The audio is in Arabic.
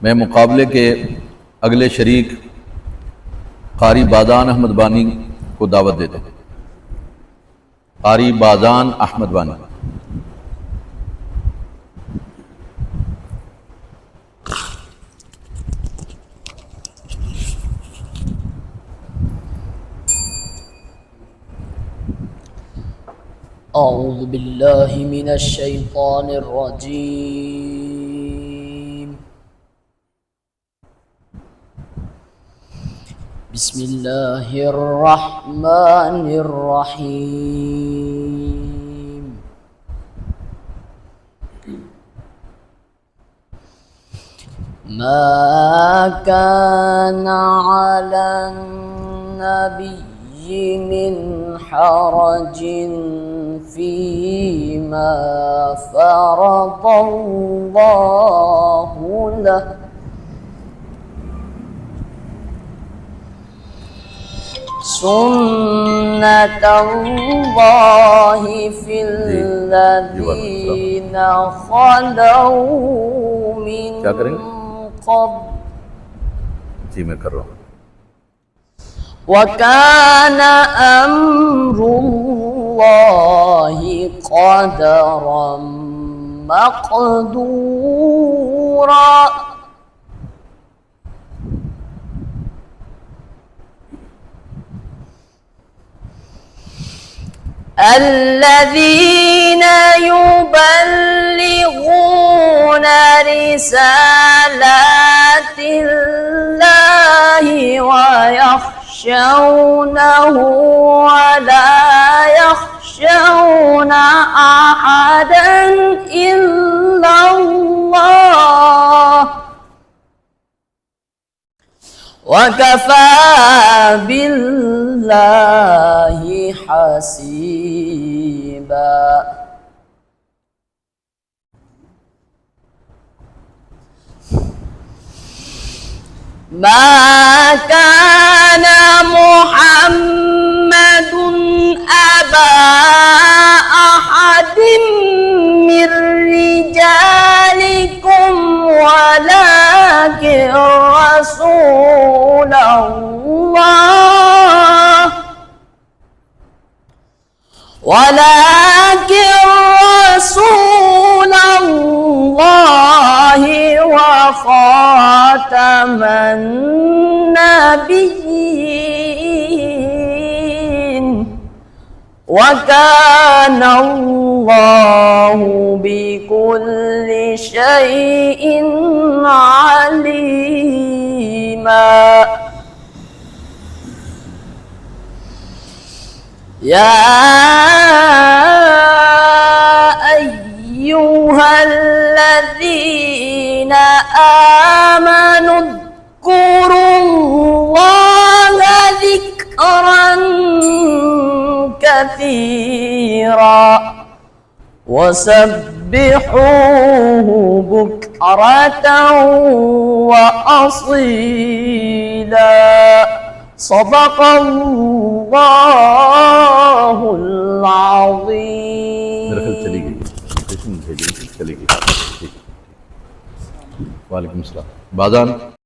मैं मुकाबले के अगले शरीक कारी बाज़ान अहमद बानी को दावत देता हूँ। कारी बाज़ान अहमद बानी। أعوذ بالله من الشيطان الرجيم. بسم الله الرحمن الرحيم. ما كان على النبي من حرج فيما فرض الله له سنة الله في الذين خلوا من قبل जी मैं कर रहा हूँ। وكان أمر الله قدرا مقدورا. الذين يبلغون رسالات الله ويخشونه ولا يخشون أحدا إلا الله وكفى بالله حسيبا. ما كان محمد أبا أحد من رجالكم ولكن رسول الله وخاتم النبيين وكان الله بكل شيء عليما. يا أيها الذين آمنوا اذكروا الله ذكرا كثيرا وسبحوه بكرة وأصيلا. صدق الله العظيم. मेरा ख्याल चली गई, चली गई। वालेकुम सलाम। बाज़ान